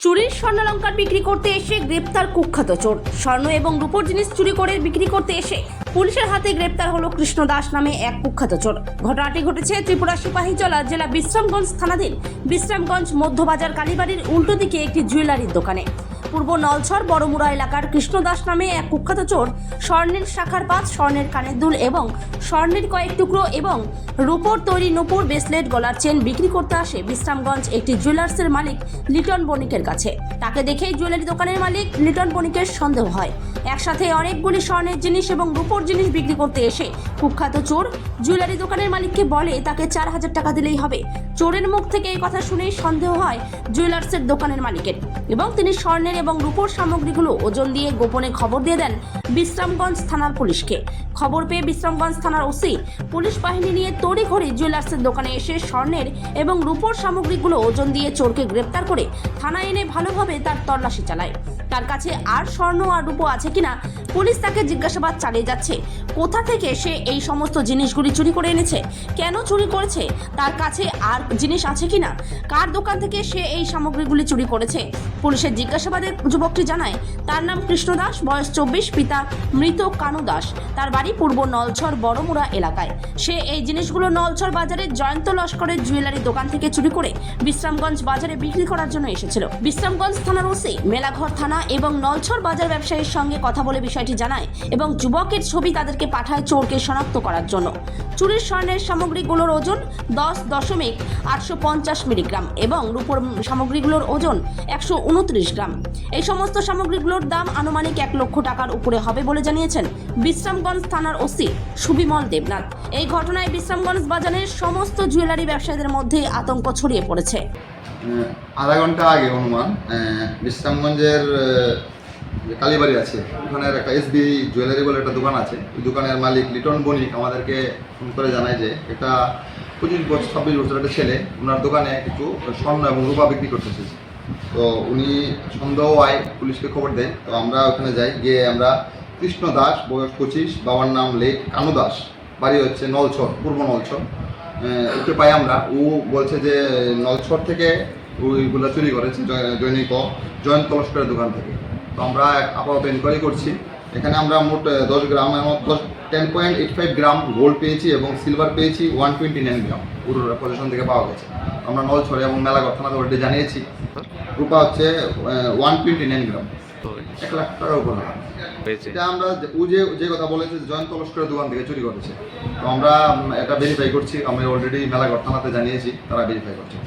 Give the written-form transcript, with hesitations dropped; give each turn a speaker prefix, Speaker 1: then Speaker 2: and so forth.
Speaker 1: চুরির স্বর্ণালঙ্কার বিক্রি করতে এসে গ্রেপ্তার কুখ্যাত চোর। স্বর্ণ এবং রূপোর জিনিস চুরি করে বিক্রি করতে এসে পুলিশের হাতে গ্রেপ্তার হলো কৃষ্ণ দাস নামে এক কুখ্যাত চোর। ঘটনাটি ঘটেছে ত্রিপুরা সিপাহীজলা জেলা বিশ্রামগঞ্জ থানাধীন বিশ্রামগঞ্জ মধ্যবাজার কালীবাড়ির উল্টো দিকে একটি জুয়েলারির দোকানে। পূর্ব নলছর বড়মুড়া এলাকার কৃষ্ণ দাস নামে এক কুখ্যাত চোর স্বর্ণের শাখার পাত, স্বর্ণের কানের দুল এবং স্বর্ণের কয়েক টুকরো এবং রূপোর তৈরি নূপুর, ব্রেসলেট, গলার চেন বিক্রি করতে আসে বিশ্রামগঞ্জ একটি জুয়েলার্সের মালিক লিটন বণিকের কাছে। তাকে দেখেই জুয়েলারি দোকানের মালিক লিটন বণিকের সন্দেহ হয়। একসাথে অনেকগুলি স্বর্ণের জিনিস এবং রূপোর জিনিস বিক্রি করতে এসে কুখ্যাত চোর জুয়েলারি দোকানের মালিককে বলে তাকে 4,000 টাকা দিলেই হবে। চোরের মুখ থেকে এই কথা শুনেই সন্দেহ হয় জুয়েলার্সের দোকানের মালিকের এবং তিনি স্বর্ণের এবং রূপোর সামগ্রীগুলো ওজন দিয়ে গোপনে খবর দিয়ে দেন বিশ্রামগঞ্জ থানার পুলিশকে। খবর পেয়ে বিশ্রামগঞ্জ থানার ওসি পুলিশ বাহিনী নিয়ে তড়িঘড়ি জুয়েলার্সের দোকানে এসে স্বর্ণের এবং রূপোর সামগ্রীগুলো ওজন দিয়ে চোরকে গ্রেপ্তার করে থানায় এনে ভালোভাবে তার তল্লাশি চালায়। তার কাছে আর স্বর্ণ আর রূপো আছে কিনা পুলিশ তাকে জিজ্ঞাসাবাদ চালিয়ে যাচ্ছে। কোথা থেকে সে এই সমস্ত জিনিসগুলি চুরি করে এনেছে, কেন চুরি করেছে, তার কাছে আর জিনিস আছে কিনা, কার দোকান থেকে সে এই সামগ্রীগুলি চুরি করেছে। পুলিশের জিজ্ঞাসাবাদে যুবকটি জানায় তার নাম কৃষ্ণ দাস, বয়স 24, পিতা মৃত কানু দাস, তার বাড়ি পূর্ব নলছর বড়মুড়া এলাকায়। সে এই জিনিসগুলো নলছর বাজারের জয়ন্ত লস্করের জুয়েলারি দোকান থেকে চুরি করে বিশ্রামগঞ্জ বাজারে বিক্রি করার জন্য এসেছিল। বিশ্রামগঞ্জ থানার ওসি মেলাঘর থানা এবং নলছর বাজার ব্যবসায়ীর সঙ্গে কথা বলে বিষয়টি জানায় এবং যুবকের ছবি তাদেরকে পাঠায় চোরকে শনাক্ত করার জন্য। চুরির স্বর্ণের সামগ্রীগুলোর ওজন 10.850 মিলিগ্রাম এবং রূপোর সামগ্রীগুলোর ওজন 129 গ্রাম। এই সমস্ত সামগ্রীগুলোর দাম আনুমানিক 1 লক্ষ টাকার উপরে হবে বলে জানিয়েছেন বিশ্রামগঞ্জ থানার ওসি সুবিমল দেবনাথ। এই ঘটনায় বিশ্রামগঞ্জ বাজারের সমস্ত জুয়েলারি ব্যবসায়ীদের মধ্যে আতঙ্ক ছড়িয়ে পড়েছে।
Speaker 2: আধা ঘন্টা আগে অনুমান বিশ্রামগঞ্জের কালীবাড়ি আছে, ওখানে একটা এসবি জুয়েলারি বলে একটা দোকান আছে। ওই দোকানের মালিক লিটন বণিক আমাদেরকে ফোন করে জানায় যে একটা 26 বছর একটা ছেলে ওনার দোকানে কিছু স্বর্ণ এবং রূপা বিক্রি করতেছে। তো উনি সন্দেহ হয়, পুলিশকে খবর দেয়। তো আমরা ওখানে যাই, গিয়ে আমরা কৃষ্ণ দাস, বয়স 25, বাবার নাম লেট কানু দাস, বাড়ি হচ্ছে নলছর, পূর্ব নলছর। ওকে পাই আমরা। ও বলছে যে নলছর থেকে ওইগুলো চুরি করেছে জয়ন্ত লস্করের দোকান থেকে। তো আমরা আপাতত ইনকোয়ারি করছি। এখানে আমরা মোট 10 গ্রাম এবং 10.85 গ্রাম গোল্ড পেয়েছি এবং সিলভার পেয়েছি 129 গ্রাম পুরো পজিশন থেকে পাওয়া গেছে। আমরা নলছড়ে এবং মেলাঘর থানাতে অলরেডি জানিয়েছি। রূপা হচ্ছে 129 গ্রাম, 1 লাখ টাকার উপর হবে। এটা আমরা ও যে কথা বলেছে জয়ন্ত লস্করের দোকান থেকে চুরি করেছে। তো আমরা এটা ভেরিফাই করছি। আমি অলরেডি মেলাঘর থানাতে জানিয়েছি, তারা ভেরিফাই করছে।